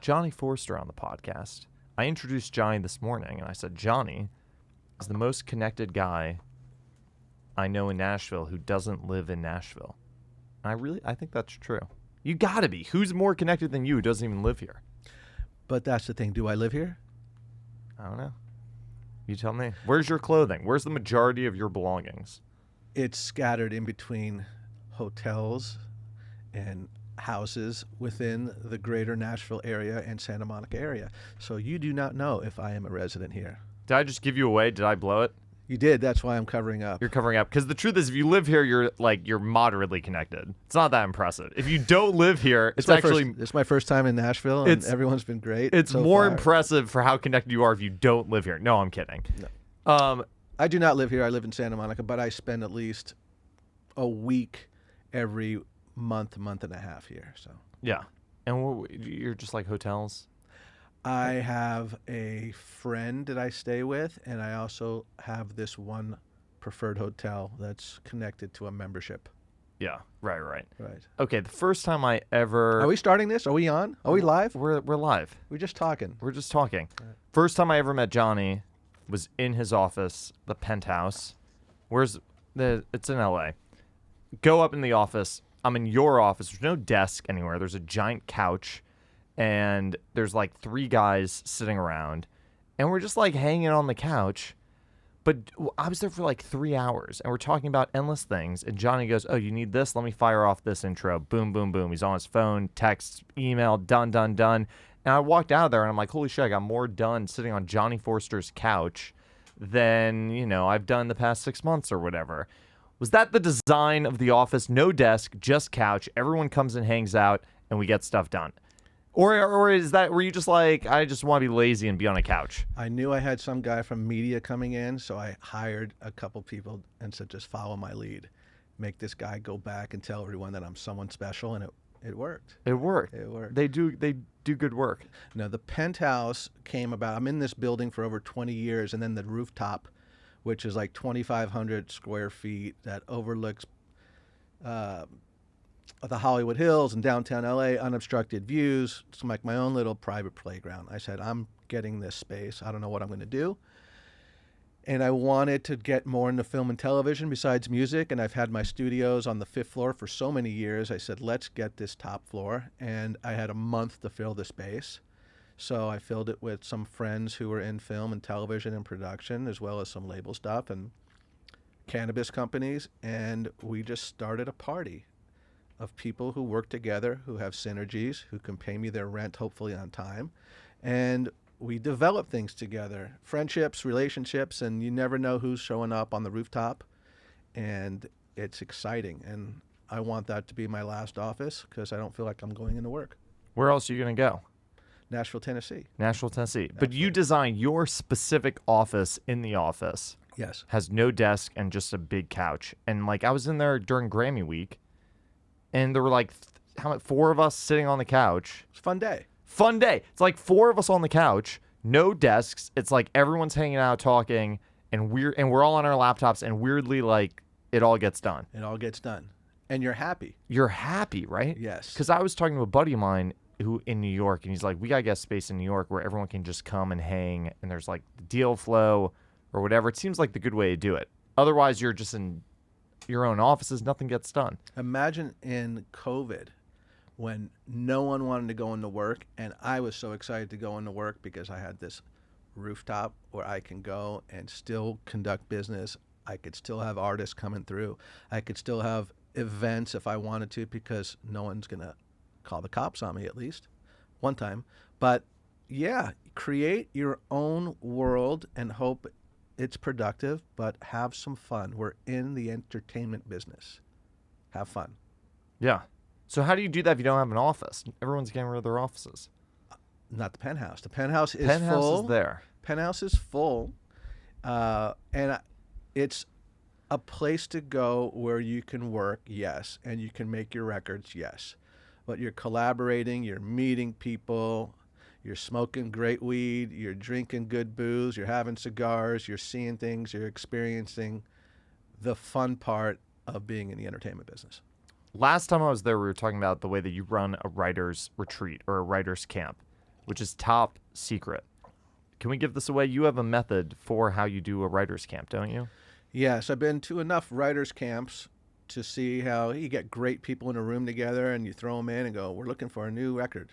Jonnie Forster on the podcast. I introduced Johnny this morning, and I said, Johnny is the most connected guy I know in Nashville who doesn't live in Nashville. And I think that's true. You gotta be. Who's more connected than you who doesn't even live here? But that's the thing. Do I live here? I don't know. You tell me. Where's your clothing? Where's the majority of your belongings? It's scattered in between hotels and houses within the greater Nashville area and Santa Monica area. So you do not know if I am a resident here. Did I just give you away? Did I blow it? You did. That's why I'm covering up. You're covering up. Because the truth is, if you live here, you're moderately connected. It's not that impressive. If you don't live here, it's my first time in Nashville, and everyone's been great. It's so more impressive for how connected you are if you don't live here. No, I'm kidding. No. I do not live here. I live in Santa Monica, but I spend at least a week every month and a half here. So yeah. And you're just like hotels? I have a friend that I stay with, and I also have this one preferred hotel that's connected to a membership. Yeah, right. Right. Okay, the first time I ever... Are we starting this? Are we on? Are we live? We're live. We're just talking. We're just talking. Right. First time I ever met Johnny was in his office, the penthouse. It's in LA. Go up in the office. I'm in your office. There's no desk anywhere. There's a giant couch. And there's like 3 guys sitting around, and we're just like hanging on the couch. But I was there for like 3 hours, and we're talking about endless things. And Johnny goes, "Oh, you need this? Let me fire off this intro." Boom, boom, boom. He's on his phone, text, email, done. And I walked out of there, and I'm like, holy shit, I got more done sitting on Jonnie Forster's couch than, I've done the past 6 months or whatever. Was that the design of the office? No desk, just couch. Everyone comes and hangs out, and we get stuff done. Or were you just like, I just want to be lazy and be on a couch? I knew I had some guy from media coming in, so I hired a couple people and said, just follow my lead. Make this guy go back and tell everyone that I'm someone special, and it worked. It worked. They do good work. No, the penthouse came about. I'm in this building for over 20 years, and then the rooftop, which is like 2,500 square feet, that overlooks the Hollywood Hills and downtown LA, unobstructed views. It's like my own little private playground. I said, I'm getting this space. I don't know what I'm going to do. And I wanted to get more into film and television besides music. And I've had my studios on the 5th floor for so many years. I said, let's get this top floor. And I had a month to fill the space. So I filled it with some friends who were in film and television and production, as well as some label stuff and cannabis companies. And we just started a party of people who work together, who have synergies, who can pay me their rent, hopefully on time. And we develop things together, friendships, relationships, and you never know who's showing up on the rooftop. And it's exciting. And I want that to be my last office because I don't feel like I'm going into work. Where else are you going to go? Nashville, Tennessee. But you designed your specific office in the office. Yes. Has no desk and just a big couch. And like I was in there during Grammy week, and there were like 4 of us sitting on the couch. It's a fun day. It's like 4 of us on the couch, no desks. It's like everyone's hanging out, talking, and we're all on our laptops, and weirdly, like, it all gets done. It all gets done. And you're happy. You're happy, right? Yes. Because I was talking to a buddy of mine who in New York, and he's like, we got to get space in New York where everyone can just come and hang, and there's like the deal flow or whatever. It seems like the good way to do it. Otherwise, you're just in your own offices, nothing gets done. Imagine in COVID when no one wanted to go into work, and I was so excited to go into work because I had this rooftop where I can go and still conduct business. I could still have artists coming through. I could still have events if I wanted to because no one's going to call the cops on me, at least one time. But yeah, create your own world and hope it's productive, but have some fun. We're in the entertainment business. Have fun. Yeah. So how do you do that if you don't have an office? Everyone's getting rid of their offices. Not the penthouse. The penthouse is full. Penthouse is there. Penthouse is full. And it's a place to go where you can work, yes, and you can make your records, yes. But you're collaborating, you're meeting people, you're smoking great weed, you're drinking good booze, you're having cigars, you're seeing things, you're experiencing the fun part of being in the entertainment business. Last time I was there, we were talking about the way that you run a writer's retreat or a writer's camp. which is top secret. Can we give this away? You have a method for how you do a writer's camp, don't you? Yes, I've been to enough writers' camps to see how you get great people in a room together and you throw them in and go, we're looking for a new record.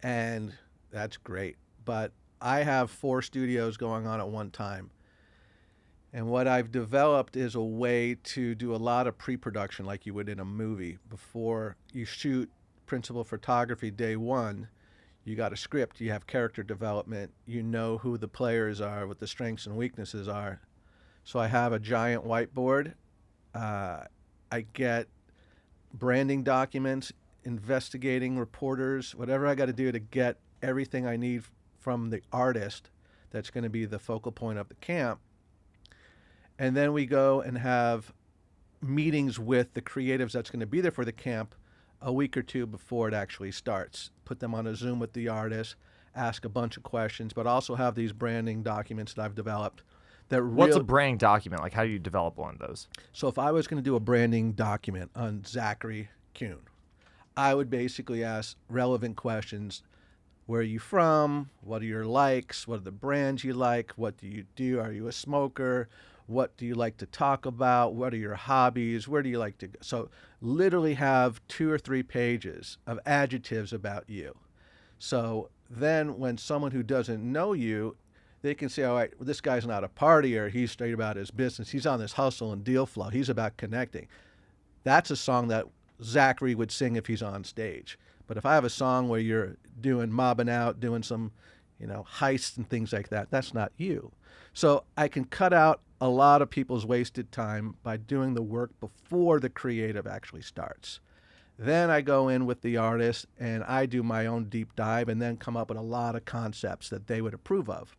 And that's great. But I have 4 studios going on at one time. And what I've developed is a way to do a lot of pre-production like you would in a movie. Before you shoot principal photography day one, you got a script, you have character development, you know who the players are, what the strengths and weaknesses are. So I have a giant whiteboard. I get branding documents, investigating reporters, whatever I got to do to get everything I need from the artist that's going to be the focal point of the camp. And then we go and have meetings with the creatives that's going to be there for the camp a week or 2 before it actually starts. Put them on a Zoom with the artist, ask a bunch of questions, but also have these branding documents that I've developed. What's a branding document? Like, how do you develop one of those? So if I was going to do a branding document on Zak Kuhn, I would basically ask relevant questions. Where are you from? What are your likes? What are the brands you like? What do you do? Are you a smoker? What do you like to talk about? What are your hobbies? Where do you like to go? So literally have 2 or 3 pages of adjectives about you. So then when someone who doesn't know you, they can say, all right, well, this guy's not a partier. He's straight about his business. He's on this hustle and deal flow. He's about connecting. That's a song that Zachary would sing if he's on stage. But if I have a song where you're doing mobbing out, doing some, heists and things like that, that's not you. So I can cut out a lot of people's wasted time by doing the work before the creative actually starts. Then I go in with the artist and I do my own deep dive and then come up with a lot of concepts that they would approve of.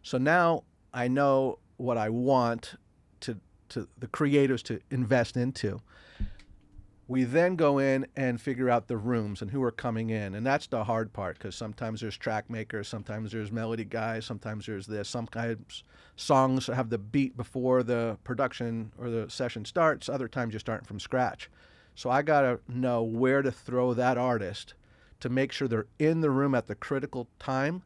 So now I know what I want to the creators to invest into. We then go in and figure out the rooms and who are coming in. And that's the hard part because sometimes there's track makers, sometimes there's melody guys, sometimes there's this. Sometimes songs have the beat before the production or the session starts. Other times you're starting from scratch. So I got to know where to throw that artist to make sure they're in the room at the critical time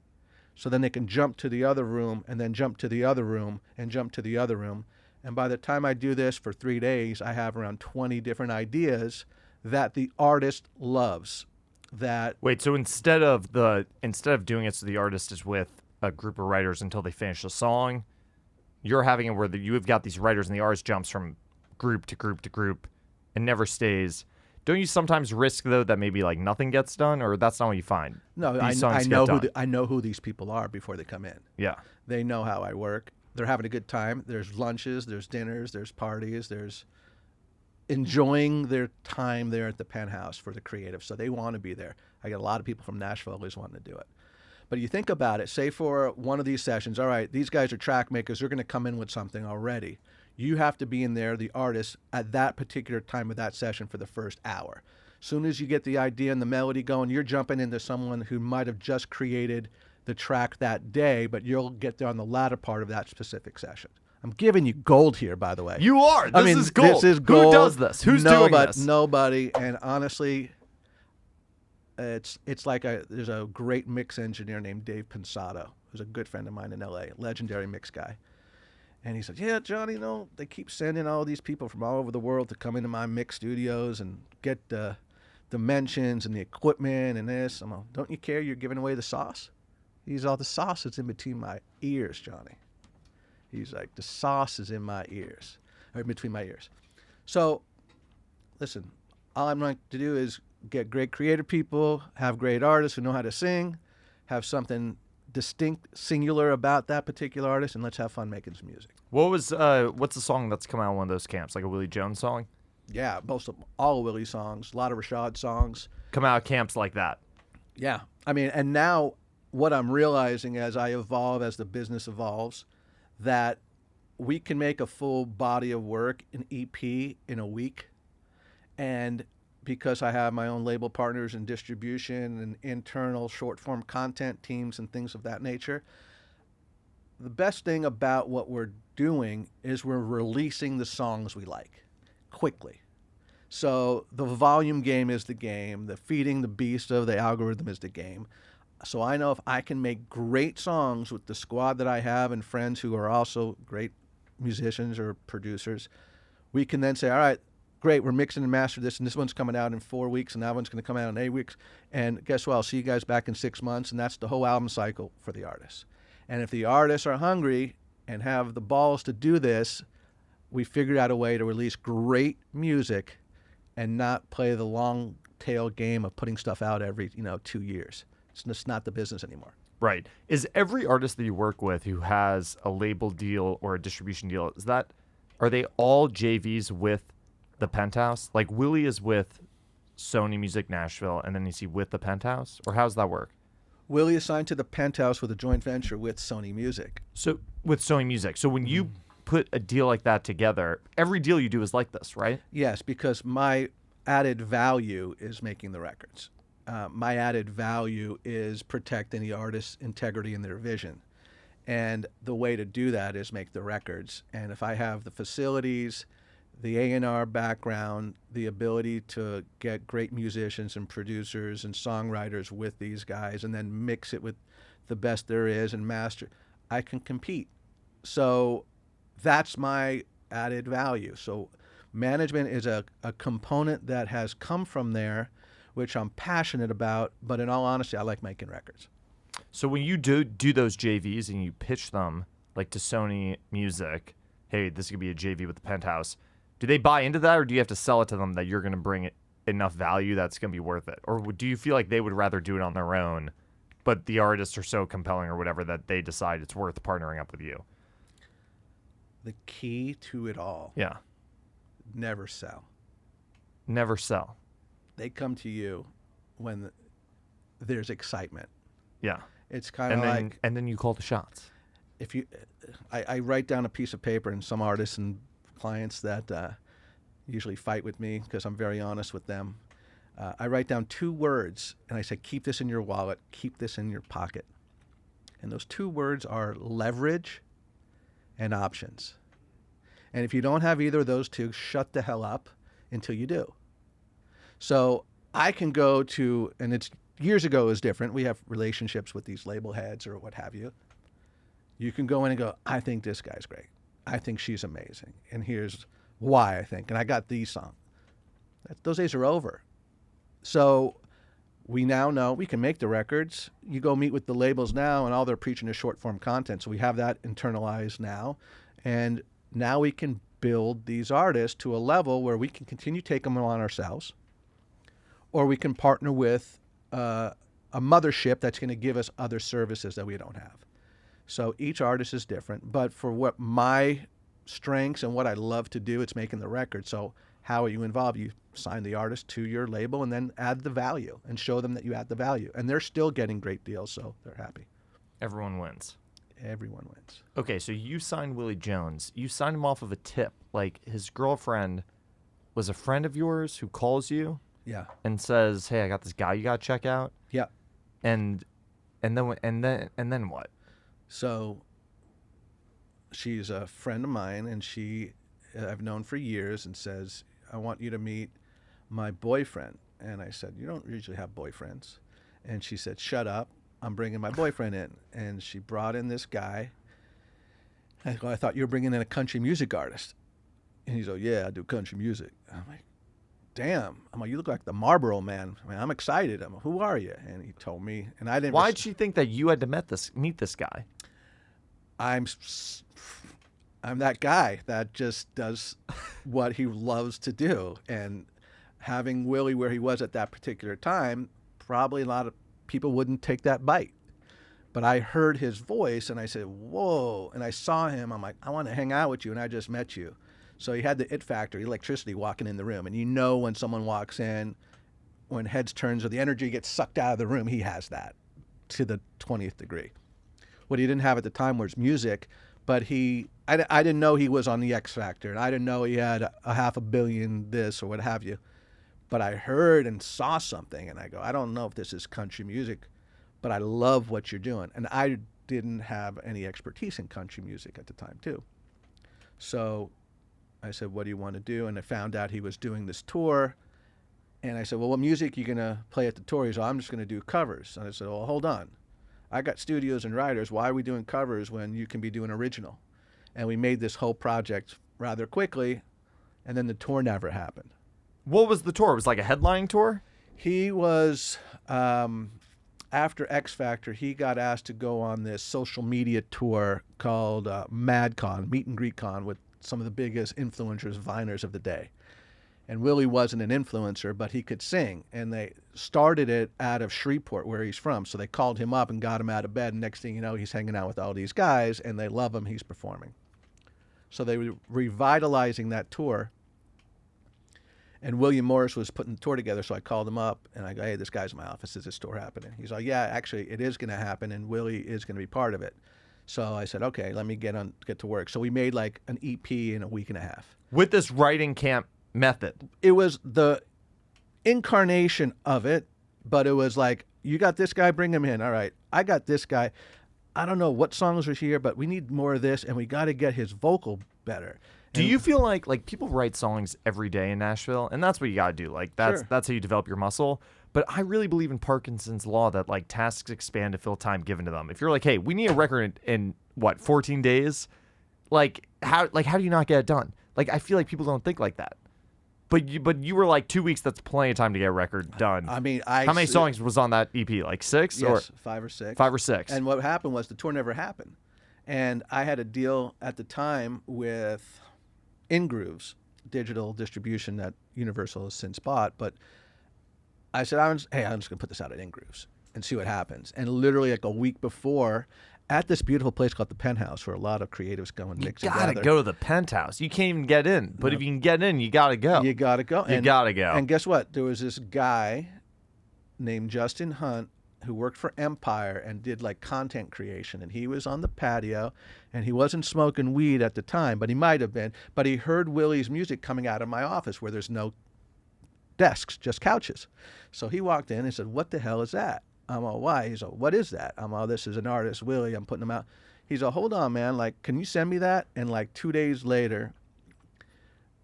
so then they can jump to the other room and then jump to the other room and jump to the other room. And by the time I do this for 3 days, I have around 20 different ideas that the artist loves. Wait, so instead of doing it so the artist is with a group of writers until they finish the song, you're having it where you have got these writers and the artist jumps from group to group to group and never stays. Don't you sometimes risk though that maybe like nothing gets done, or that's not what you find? No, I know who these people are before they come in. Yeah, they know how I work. They're having a good time. There's lunches, there's dinners, there's parties, there's enjoying their time there at the penthouse for the creative. So they want to be there. I get a lot of people from Nashville always wanting to do it. But you think about it, say for one of these sessions, all right, these guys are track makers. They're going to come in with something already. You have to be in there, the artist, at that particular time of that session for the first hour. As soon as you get the idea and the melody going, you're jumping into someone who might have just created the track that day, but you'll get there on the latter part of that specific session. I'm giving you gold here, by the way. You are. This is gold. This is gold. Who does this? Who's doing this? Nobody. And honestly, it's like there's a great mix engineer named Dave Pensato, who's a good friend of mine in LA, legendary mix guy. And he said, yeah, Johnny, they keep sending all these people from all over the world to come into my mix studios and get the dimensions and the equipment and this. I'm like, don't you care you're giving away the sauce? He's all, the sauce is in between my ears, Johnny. He's like, the sauce is in my ears, or between my ears. So, listen, all I'm going to do is get great creative people, have great artists who know how to sing, have something distinct, singular about that particular artist, and let's have fun making some music. What's the song that's come out of one of those camps? Like a Willie Jones song? Yeah, all Willie songs, a lot of Rashad songs. Come out of camps like that. Yeah. I mean, and now what I'm realizing as I evolve, as the business evolves, that we can make a full body of work, an EP, in a week. And because I have my own label partners and distribution and internal short-form content teams and things of that nature, the best thing about what we're doing is we're releasing the songs we like quickly. So the volume game is the game. The feeding the beast of the algorithm is the game. So I know if I can make great songs with the squad that I have and friends who are also great musicians or producers, we can then say, all right, great, we're mixing and mastering this, and this one's coming out in 4 weeks, and that one's going to come out in 8 weeks. And guess what? I'll see you guys back in 6 months, and that's the whole album cycle for the artists. And if the artists are hungry and have the balls to do this, we figured out a way to release great music and not play the long tail game of putting stuff out every 2 years. It's just not the business anymore. Right. Is every artist that you work with who has a label deal or a distribution deal, are they all JVs with the Penthouse? Like Willie is with Sony Music Nashville, and then is he with the Penthouse? Or how's that work? Willie is signed to the Penthouse with a joint venture with Sony Music. So with Sony Music. So when you put a deal like that together, every deal you do is like this, right? Yes, because my added value is making the records. My added value is protecting the artist's integrity and their vision. And the way to do that is make the records. And if I have the facilities, the A&R background, the ability to get great musicians and producers and songwriters with these guys and then mix it with the best there is and master, I can compete. So that's my added value. So management is a component that has come from there, which I'm passionate about, but in all honesty, I like making records. So when you do those JVs and you pitch them like to Sony Music, hey, this could be a JV with the Penthouse, do they buy into that, or do you have to sell it to them that you're going to bring enough value that's going to be worth it? Or do you feel like they would rather do it on their own, but the artists are so compelling or whatever that they decide it's worth partnering up with you? The key to it all, Yeah. never sell. Never sell. They come to you when there's excitement. Yeah. It's kind of like, and then you call the shots. if you, I write down a piece of paper, and some artists and clients that usually fight with me because I'm very honest with them. I write down 2 words, and I say, keep this in your wallet, keep this in your pocket. And those 2 words are leverage and options. And if you don't have either of those 2, shut the hell up until you do. So I can go to, and it's years ago is different. We have relationships with these label heads or what have you. You can go in and go, I think this guy's great. I think she's amazing. And here's why I think. And I got these songs. Those days are over. So we now know we can make the records. You go meet with the labels now, and all they're preaching is short form content. So we have that internalized now. And now we can build these artists to a level where we can continue to take them on ourselves, or we can partner with a mothership that's going to give us other services that we don't have. So each artist is different, but for what my strengths and what I love to do, it's making the record. So how are you involved? You sign the artist to your label and then add the value and show them that you add the value. And they're still getting great deals, so they're happy. Everyone wins. Everyone wins. Okay, so you signed Willie Jones. You signed him off of a tip. Like his girlfriend was a friend of yours who calls you Yeah. and says, "Hey, I got this guy you got to check out." Yeah. And then what? So she's a friend of mine, and I've known for years, and says, I want you to meet my boyfriend. And I said, you don't usually have boyfriends. And she said, shut up. I'm bringing my boyfriend in. And she brought in this guy. I go, I thought you were bringing in a country music artist. And he's like, yeah, I do country music. I'm like, damn. I'm like, you look like the Marlboro Man. I mean, I'm excited. I'm like, who are you? And he told me, and I didn't. Why'd she think that you had to meet this guy? I'm that guy that just does what he loves to do. And having Willie where he was at that particular time, probably a lot of people wouldn't take that bite. But I heard his voice, and I said, whoa. And I saw him. I'm like, I want to hang out with you, and I just met you. So he had the it factor, electricity walking in the room. And you know when someone walks in, when heads turns or the energy gets sucked out of the room, he has that to the 20th degree. What he didn't have at the time was music, but I didn't know he was on the X Factor, and I didn't know he had a $500 million this or what have you. But I heard and saw something, and I go, I don't know if this is country music, but I love what you're doing. And I didn't have any expertise in country music at the time, too. So I said, what do you want to do? And I found out he was doing this tour, And I said, well, what music are you going to play at the tour? He said, I'm just going to do covers. And I said, well, hold on. I got studios and writers. Why are we doing covers when you can be doing original? And we made this whole project rather quickly, and then the tour never happened. What was the tour? It was like a headlining tour? He was, after X Factor, he got asked to go on this social media tour called MadCon, Meet and Greet Con, with some of the biggest influencers, viners of the day. And Willie wasn't an influencer, but he could sing. And they started it out of Shreveport, where he's from. So they called him up and got him out of bed. And next thing you know, he's hanging out with all these guys, and they love him. He's performing. So they were revitalizing that tour. And William Morris was putting the tour together. So I called him up, and I go, hey, this guy's in my office. Is this tour happening? He's like, yeah, actually, it is going to happen, and Willie is going to be part of it. So I said, okay, let me get to work. So we made like an EP in a week and a half. With this writing camp method. It was the incarnation of it, but it was like, you got this guy, bring him in. All right, I got this guy. I don't know what songs are here, but we need more of this, and we got to get his vocal better. Do you feel like people write songs every day in Nashville, and that's what you got to do. Like that's Sure. that's how you develop your muscle. But I really believe in Parkinson's law that like tasks expand to fill time given to them. If you're like, hey, we need a record in what 14 days, how do you not get it done? Like I feel like people don't think like that. But you were like 2 weeks. That's plenty of time to get a record done. I mean, how many songs was on that EP? Like 6 or Yes, 5 or 6. 5 or 6. And what happened was the tour never happened. And I had a deal at the time with InGrooves, digital distribution that Universal has since bought. But I said, I'm just going to put this out at InGrooves and see what happens. And literally like a week before, at this beautiful place called the Penthouse, where a lot of creatives go and mix you together. gotta go to the Penthouse. You can't even get in, but if you can get in, you gotta go. You got to go. You gotta go. And guess what? There was this guy named Justin Hunt who worked for Empire and did like content creation. And he was on the patio, and he wasn't smoking weed at the time, but he might have been. But he heard Willie's music coming out of my office where there's no desks, just couches. So he walked in and said, what the hell is that? I'm all, why? He's all, what is that? I'm all, this is an artist, Willie. I'm putting him out. He's all, hold on, man. Like, can you send me that? And like 2 days later,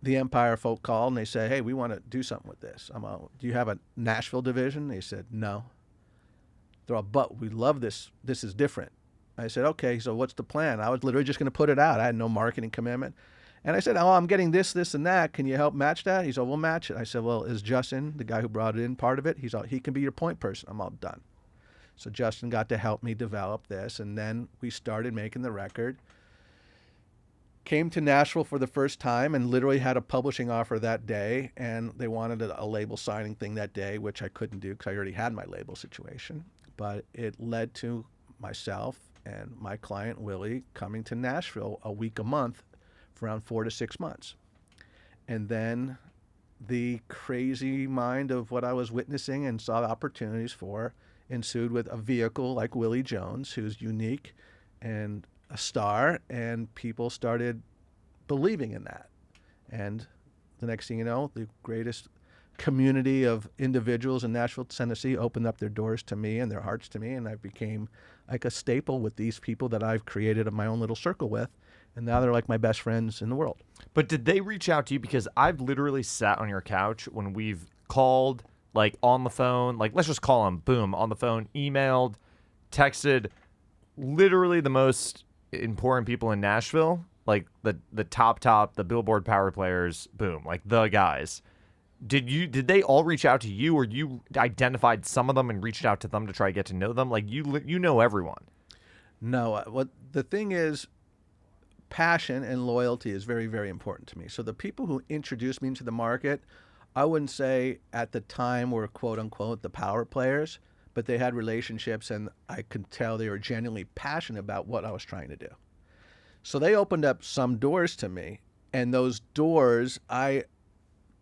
the Empire folk called and they said, hey, we want to do something with this. I'm all, do you have a Nashville division? They said, no. They're all, but we love this. This is different. I said, okay, so what's the plan? I was literally just going to put it out. I had no marketing commitment. And I said, oh, I'm getting this, this, and that. Can you help match that? He's all, we'll match it. I said, well, is Justin, the guy who brought it in, part of it? He's all, he can be your point person. I'm all done. So Justin got to help me develop this, and then we started making the record. Came to Nashville for the first time and literally had a publishing offer that day, and they wanted a label signing thing that day, which I couldn't do because I already had my label situation. But it led to myself and my client, Willie, coming to Nashville a week a month for around 4 to 6 months. And then the crazy mind of what I was witnessing and saw opportunities for ensued with a vehicle like Willie Jones, who's unique and a star, and people started believing in that. And the next thing you know, the greatest community of individuals in Nashville, Tennessee opened up their doors to me and their hearts to me, and I became like a staple with these people that I've created my own little circle with, and now they're like my best friends in the world. But did they reach out to you? Because I've literally sat on your couch when we've called, like on the phone, like let's just call them, boom, on the phone, emailed, texted, literally the most important people in Nashville, like the top, the Billboard power players, boom, like the guys. Did they all reach out to you, or you identified some of them and reached out to them to try to get to know them? Like you know everyone. No, what the thing is, passion and loyalty is very, very important to me. So the people who introduced me into the market, I wouldn't say at the time were quote unquote the power players, but they had relationships, and I could tell they were genuinely passionate about what I was trying to do. So they opened up some doors to me, and those doors,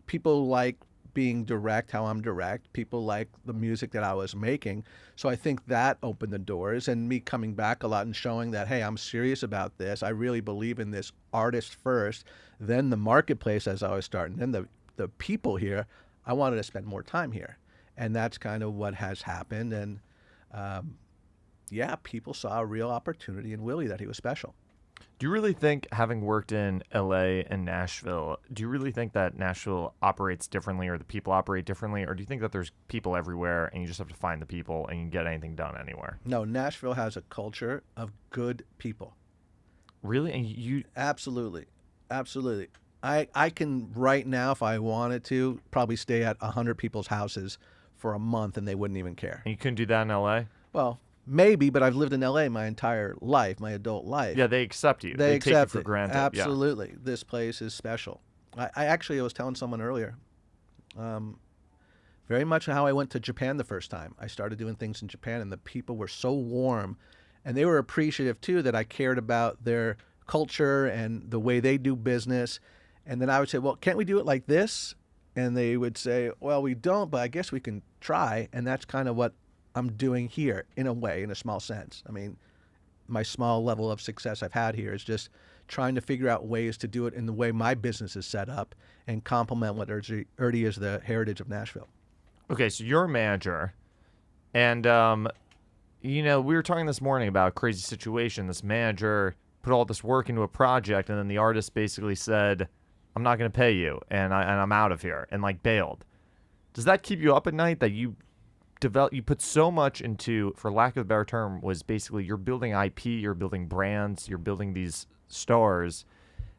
people like being direct, how I'm direct. People like the music that I was making. So I think that opened the doors, and me coming back a lot and showing that, hey, I'm serious about this. I really believe in this artist first, then the marketplace as I was starting, then the people here. I wanted to spend more time here. And that's kind of what has happened. And yeah, people saw a real opportunity in Willie, that he was special. Do you really think, having worked in LA and Nashville, do you really think that Nashville operates differently or the people operate differently? Or do you think that there's people everywhere and you just have to find the people and you can get anything done anywhere? No, Nashville has a culture of good people. Really? And you, Absolutely. Absolutely. I can right now, if I wanted to, probably stay at 100 people's houses for a month and they wouldn't even care. and you couldn't do that in LA? Well, maybe, but I've lived in LA my entire life, my adult life. Yeah, they accept you. They take accept you for it. granted. Absolutely. This place is special. I was telling someone earlier, very much how I went to Japan the first time. I started doing things in Japan, and the people were so warm, and they were appreciative too that I cared about their culture and the way they do business. And then I would say, well, can't we do it like this? And they would say, well, we don't, but I guess we can try. And that's kind of what I'm doing here in a way, in a small sense. I mean, my small level of success I've had here is just trying to figure out ways to do it in the way my business is set up and complement what already is the heritage of Nashville. Okay, so you're a manager, and we were talking this morning about a crazy situation. This manager put all this work into a project, and then the artist basically said, "I'm not going to pay you, and I'm out of here," and like bailed. Does that keep you up at night that you put so much into, for lack of a better term, was basically you're building IP, you're building brands, you're building these stars,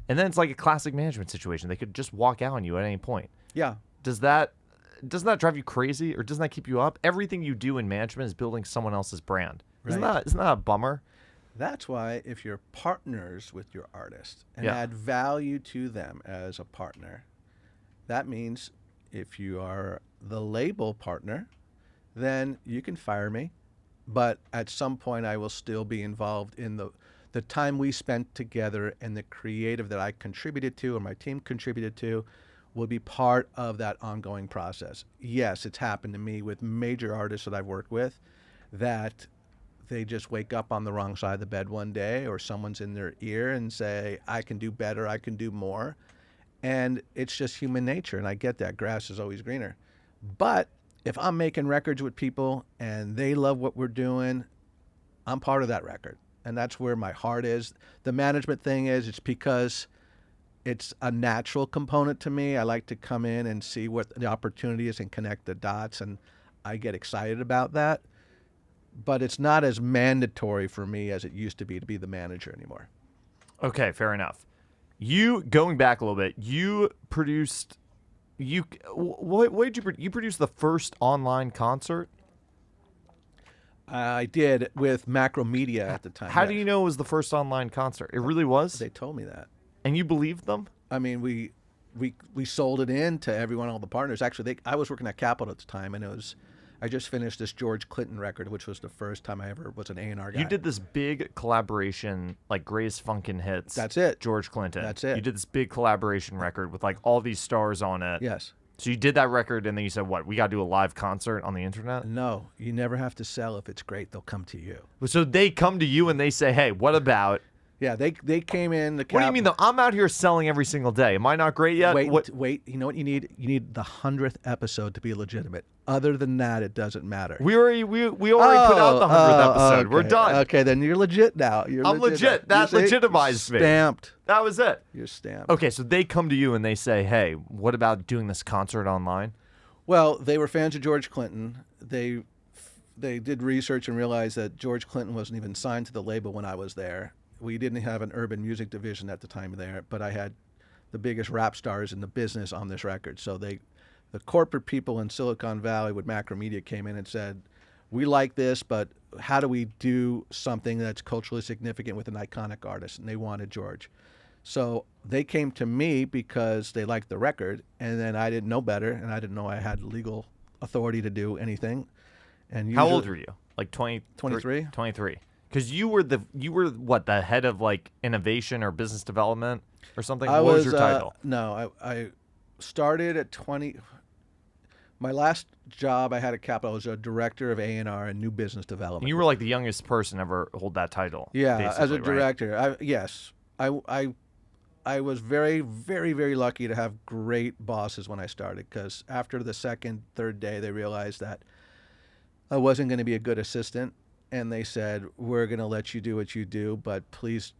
and then it's like a classic management situation. They could just walk out on you at any point. Yeah. Doesn't that drive you crazy, or doesn't that keep you up? Everything you do in management is building someone else's brand. Isn't Right. that a bummer? That's why if you're partners with your artist and Yeah. add value to them as a partner, that means if you are the label partner, then you can fire me. But at some point, I will still be involved in the time we spent together, and the creative that I contributed to or my team contributed to will be part of that ongoing process. Yes, it's happened to me with major artists that I've worked with that they just wake up on the wrong side of the bed one day, or someone's in their ear and say, I can do better, I can do more. And it's just human nature, and I get that. Grass is always greener. But if I'm making records with people and they love what we're doing, I'm part of that record. And that's where my heart is. The management thing is, it's because it's a natural component to me. I like to come in and see what the opportunity is and connect the dots, and I get excited about that. But it's not as mandatory for me as it used to be the manager anymore. Okay, fair enough. You, going back a little bit, you produced, what did you produce the first online concert? I did with Macromedia at the time. How do you know it was the first online concert? It really was? They told me that. And you believed them? I mean, we sold it in to everyone, all the partners. Actually, I was working at Capitol at the time, and I just finished this George Clinton record, which was the first time I ever was an A&R guy. You did this big collaboration, like Greatest Funkin' Hits. That's it. George Clinton. That's it. You did this big collaboration record with like all these stars on it. Yes. So you did that record, and then you said, what, we got to do a live concert on the internet? No, you never have to sell. If it's great, they'll come to you. So they come to you and they say, hey, what about... Yeah, they came in. What do you mean, though? I'm out here selling every single day. Am I not great yet? Wait. You know what you need? You need the 100th episode to be legitimate. Other than that, it doesn't matter. We already put out the 100th episode. Okay. We're done. Okay, then you're legit now. I'm legit. That legitimized me. Stamped. That was it. You're stamped. Okay, so they come to you and they say, hey, what about doing this concert online? Well, they were fans of George Clinton. They did research and realized that George Clinton wasn't even signed to the label when I was there. We didn't have an urban music division at the time there, but I had the biggest rap stars in the business on this record. So the corporate people in Silicon Valley with Macromedia came in and said, we like this, but how do we do something that's culturally significant with an iconic artist? And they wanted George. So they came to me because they liked the record, and then I didn't know better, and I didn't know I had legal authority to do anything. And How old were you? Like 23? 23. Because you were what, the head of like innovation or business development or something? What was your title? No, I started at 20. My last job I had at Capitol was a director of A&R and new business development. And you were like the youngest person ever hold that title. Yeah, as a right? director. Yes. I was very, very, very lucky to have great bosses when I started, because after the second, third day, they realized that I wasn't going to be a good assistant. And they said, we're going to let you do what you do, but please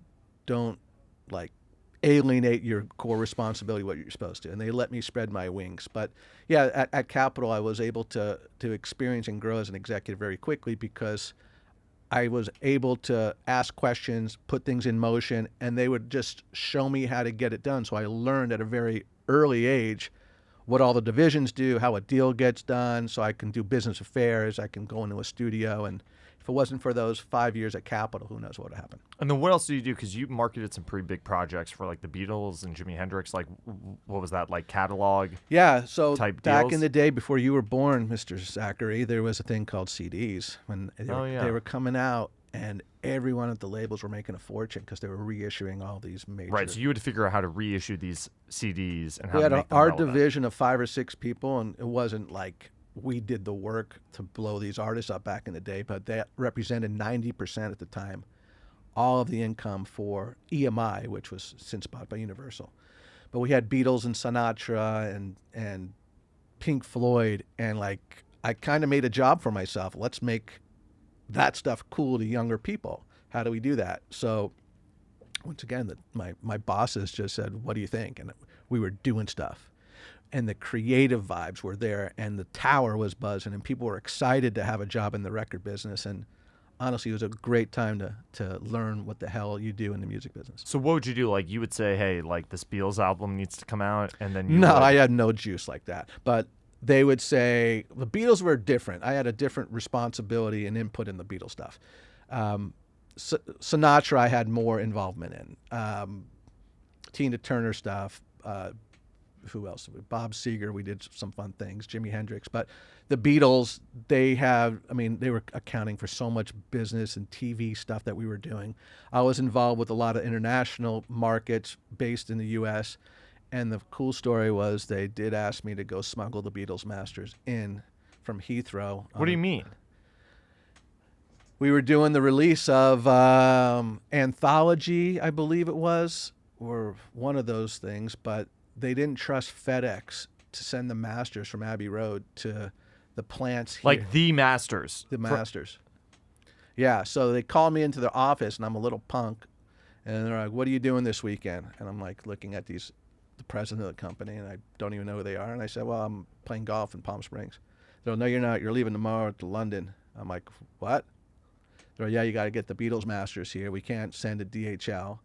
don't like alienate your core responsibility, what you're supposed to. And they let me spread my wings. But yeah, at Capitol, I was able to experience and grow as an executive very quickly because I was able to ask questions, put things in motion, and they would just show me how to get it done. So I learned at a very early age what all the divisions do, how a deal gets done, so I can do business affairs, I can go into a studio, and if it wasn't for those 5 years at Capitol, who knows what would have happened. And then what else do you do? Because you marketed some pretty big projects for like the Beatles and Jimi Hendrix. Like, what was that, like catalog? Yeah, so Type back deals? in the day before you were born, Mr. Zachary, there was a thing called CDs. When they were coming out, and everyone at the labels were making a fortune because they were reissuing all these major... Right, so you had to figure out how to reissue these CDs and how We to had make them our relevant. division of 5 or 6 people, and it wasn't like we did the work to blow these artists up back in the day, but that represented 90% at the time, all of the income for EMI, which was since bought by Universal. But we had Beatles and Sinatra and Pink Floyd, and like I kind of made a job for myself. Let's make that stuff cool to younger people. How do we do that? So once again, my bosses just said, what do you think? And we were doing stuff. And the creative vibes were there, and the tower was buzzing, and people were excited to have a job in the record business. And honestly, it was a great time to learn what the hell you do in the music business. So what would you do? Like, you would say, hey, like, this Beatles album needs to come out, and then you No, would... I had no juice like that. But they would say the Beatles were different. I had a different responsibility and input in the Beatles stuff. Sinatra, I had more involvement in. Tina Turner stuff. Who else? Bob Seger, we did some fun things. Jimi Hendrix. But the Beatles, they were accounting for so much business and TV stuff that we were doing. I was involved with a lot of international markets based in the U.S., and the cool story was they did ask me to go smuggle the Beatles masters in from Heathrow. What do you mean? We were doing the release of Anthology, I believe it was, or one of those things, but they didn't trust FedEx to send the masters from Abbey Road to the plants here. Like the masters. The masters. Yeah, so they called me into their office, and I'm a little punk, and they're like, what are you doing this weekend? And I'm like looking at the president of the company, and I don't even know who they are. And I said, well, I'm playing golf in Palm Springs. They're like, no, you're not. You're leaving tomorrow to London. I'm like, what? They're like, yeah, you got to get the Beatles masters here. We can't send a DHL.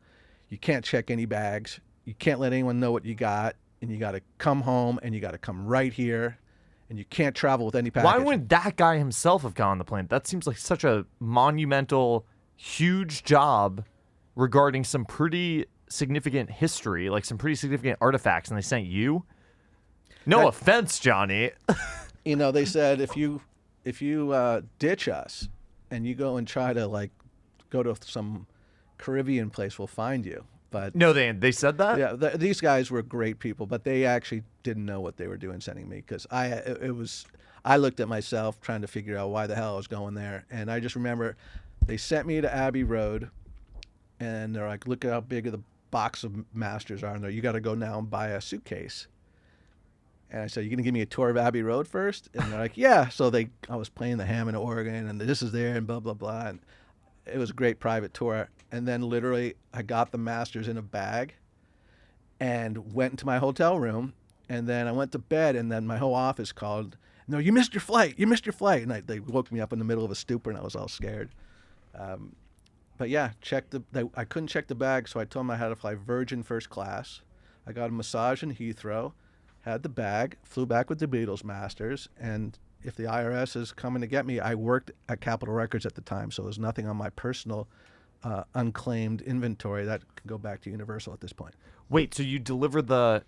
You can't check any bags. You can't let anyone know what you got, and you got to come home, and you got to come right here, and you can't travel with any package. Why wouldn't that guy himself have gone on the plane? That seems like such a monumental, huge job regarding some pretty significant history, like some pretty significant artifacts, and they sent you? No offense, Johnny. You know, they said if you ditch us and you go and try to like go to some Caribbean place, we'll find you. But No, they said that? yeah, these guys were great people, but they actually didn't know what they were doing sending me, because I looked at myself trying to figure out why the hell I was going there, and I just remember they sent me to Abbey Road, and they're like, look at how big of the box of masters are in there. You got to go now and buy a suitcase. And I said, you gonna give me a tour of Abbey Road first? And they're like, yeah. So I was playing the Hammond organ, and this is there, and blah blah blah, and it was a great private tour. And then literally I got the masters in a bag and went into my hotel room, and then I went to bed, and then my whole office called, no, you missed your flight, and they woke me up in the middle of a stupor, and I was all scared. But yeah, I couldn't check the bag, so I told them I had to fly Virgin first class. I got a massage in Heathrow, had the bag, flew back with the Beatles masters, and if the IRS is coming to get me, I worked at Capitol Records at the time, so there's nothing on my personal unclaimed inventory that can go back to Universal at this point. Wait, so you delivered the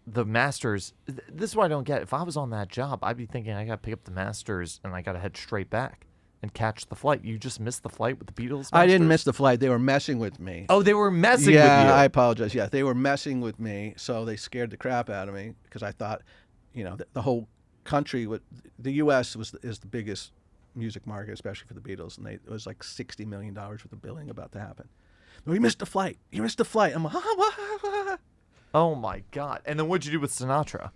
masters? This is what I don't get. If I was on that job, I'd be thinking I got to pick up the masters and I got to head straight back and catch the flight. You just missed the flight with the Beatles masters? I didn't miss the flight. They were messing with me. Oh, they were messing with you. Yeah, I apologize. Yeah, they were messing with me, so they scared the crap out of me, because I thought, the whole country, the U.S. is the biggest music market, especially for the Beatles, and it was like $60 million worth of billing about to happen. No, you missed the flight. I'm like, Oh my God. And then what'd you do with Sinatra?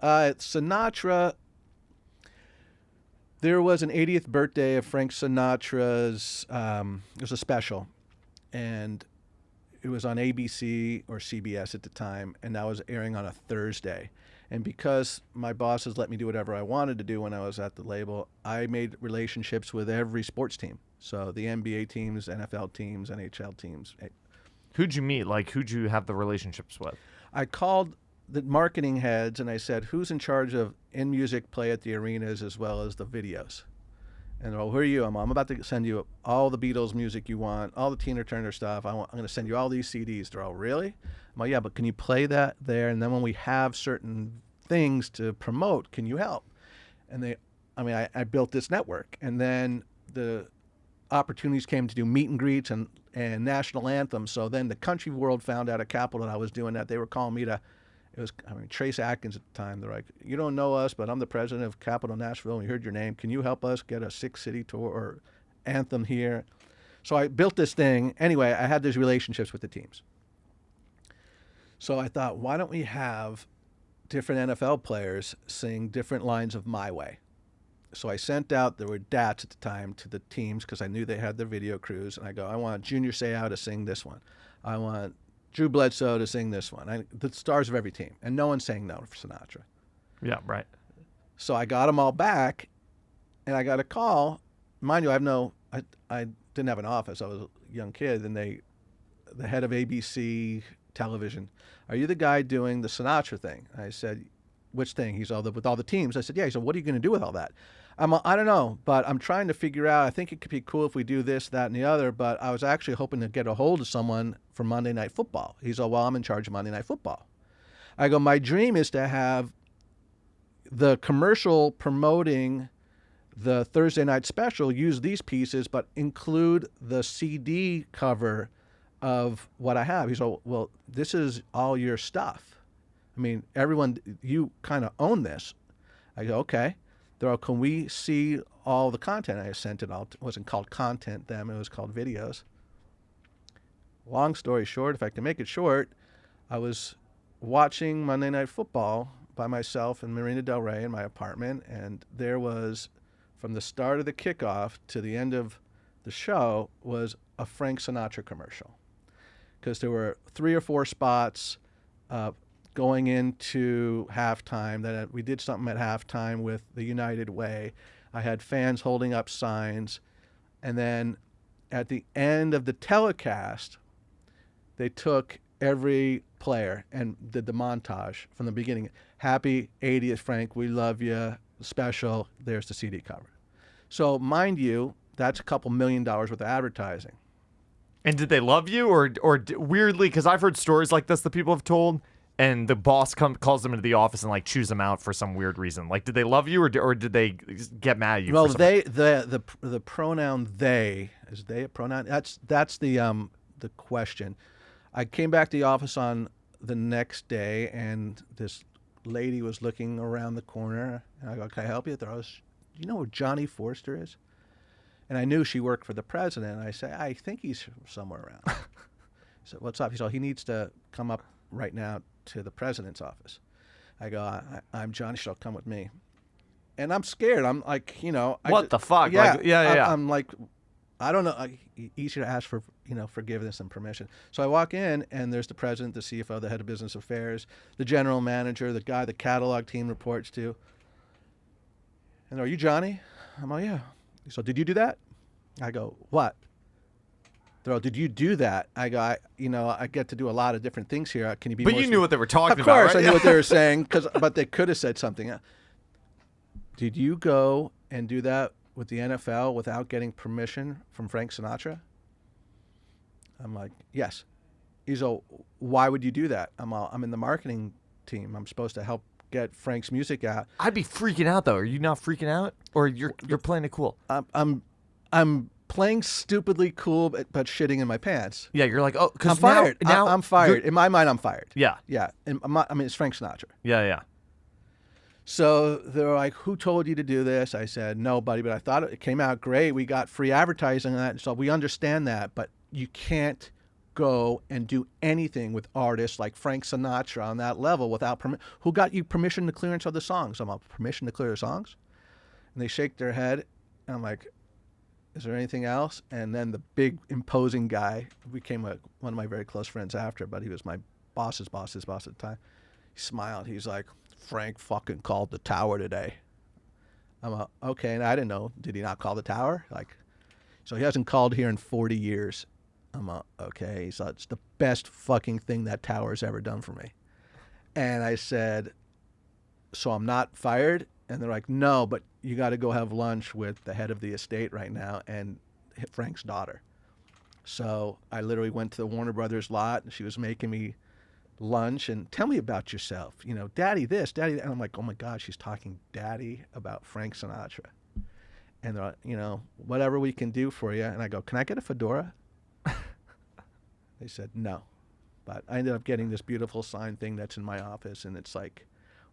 Sinatra, there was an 80th birthday of Frank Sinatra's, it was a special, and it was on ABC or CBS at the time, and that was airing on a Thursday. And because my bosses let me do whatever I wanted to do when I was at the label, I made relationships with every sports team. So the NBA teams, NFL teams, NHL teams. Who'd you meet? Like, who'd you have the relationships with? I called the marketing heads and I said, who's in charge of in-music play at the arenas as well as the videos? And they're all, who are you? I'm about to send you all the Beatles music you want, all the Tina Turner stuff. I'm going to send you all these CDs. They're all, really? I'm like, yeah, but can you play that there? And then when we have certain things to promote, can you help? And I built this network. And then the opportunities came to do meet and greets and national anthems. So then the country world found out at Capitol that I was doing that. They were calling me to, Trace Atkins at the time. They're like, you don't know us, but I'm the president of Capitol Nashville. We heard your name. Can you help us get a 6-city tour or anthem here? So I built this thing. Anyway, I had these relationships with the teams. So I thought, why don't we have different NFL players sing different lines of My Way? So I sent out, there were DATs at the time, to the teams because I knew they had their video crews. And I go, I want Junior Seau to sing this one. I want Drew Bledsoe to sing this one. The stars of every team. And no one sang no for Sinatra. Yeah, right. So I got them all back, and I got a call. Mind you, I didn't have an office. I was a young kid. And the head of ABC television, are you the guy doing the Sinatra thing? I said, which thing? He's with all the teams. I said, yeah. He said, what are you going to do with all that? I don't know, but I'm trying to figure out. I think it could be cool if we do this, that, and the other, but I was actually hoping to get a hold of someone for Monday Night Football. He's all, well, I'm in charge of Monday Night Football. I go, my dream is to have the commercial promoting the Thursday night special use these pieces, but include the CD cover of what I have. He's all, well, this is all your stuff. I mean, everyone, you kind of own this. I go, okay. They're all, can we see all the content? I sent it all. It wasn't called content then. It was called videos. Long story short, if I can make it short, I was watching Monday Night Football by myself in Marina Del Rey in my apartment, and there was, from the start of the kickoff to the end of the show, was a Frank Sinatra commercial. Because there were 3 or 4 spots going into halftime. That we did something at halftime with the United Way. I had fans holding up signs. And then at the end of the telecast, they took every player and did the montage from the beginning. Happy 80th, Frank. We love you. Special. There's the CD cover. So mind you, that's a couple $1 million worth of advertising. And did they love you or weirdly, because I've heard stories like this that people have told, and the boss calls them into the office and like chews them out for some weird reason. Like, did they love you or did they get mad at you? Well, for the pronoun they, is they a pronoun? That's the question. I came back to the office on the next day, and this lady was looking around the corner. And I go, can I help you? Do you know who Jonnie Forster is? And I knew she worked for the president. And I said, I think he's somewhere around. I said, what's up? He said, he needs to come up right now to the president's office. I go, I'm Johnny. She'll come with me. And I'm scared. I'm like, what the fuck? Yeah, like, yeah. I'm like, I don't know. Easier to ask for, forgiveness and permission. So I walk in, and there's the president, the CFO, the head of business affairs, the general manager, the guy the catalog team reports to. And are you Johnny? I'm like, yeah. So did you do that? I go, what? They're all, did you do that? I go, I get to do a lot of different things here. Can you be But more you knew what they were talking about, right? Of course, I knew what they were saying, but they could have said something. Did you go and do that with the NFL without getting permission from Frank Sinatra? I'm like, yes. He's all, why would you do that? I'm in the marketing team. I'm supposed to help get Frank's music out. I'd be freaking out though. Are you not freaking out, or you're playing it cool? I'm playing stupidly cool, but shitting in my pants. Yeah, you're like, oh, because I'm fired. Now I'm fired. In my mind, I'm fired. Yeah. Yeah. And it's Frank Sinatra. Yeah. So they're like, who told you to do this? I said, nobody, but I thought it came out great. We got free advertising on that, so we understand that, but you can't go and do anything with artists like Frank Sinatra on that level without permission. Who got you permission to clearance of the songs? I'm like, permission to clear the songs? And they shake their head, and I'm like, Is there anything else? And then the big imposing guy became one of my very close friends after, but he was my boss's boss at the time. He smiled. He's like, Frank fucking called the tower today. I'm like, okay, and I didn't know. Did he not call the tower? Like, so he hasn't called here in 40 years. I'm like, okay. He's like, it's the best fucking thing that tower's ever done for me. And I said, so I'm not fired? And they're like, no, but you got to go have lunch with the head of the estate right now and Frank's daughter. So I literally went to the Warner Brothers lot, and she was making me lunch and tell me about yourself. You know, daddy this, daddy that. And I'm like, oh my God, she's talking daddy about Frank Sinatra. And they're like, you know, whatever we can do for you. And I go, can I get a fedora? They said no. But I ended up getting this beautiful sign thing that's in my office, and it's like,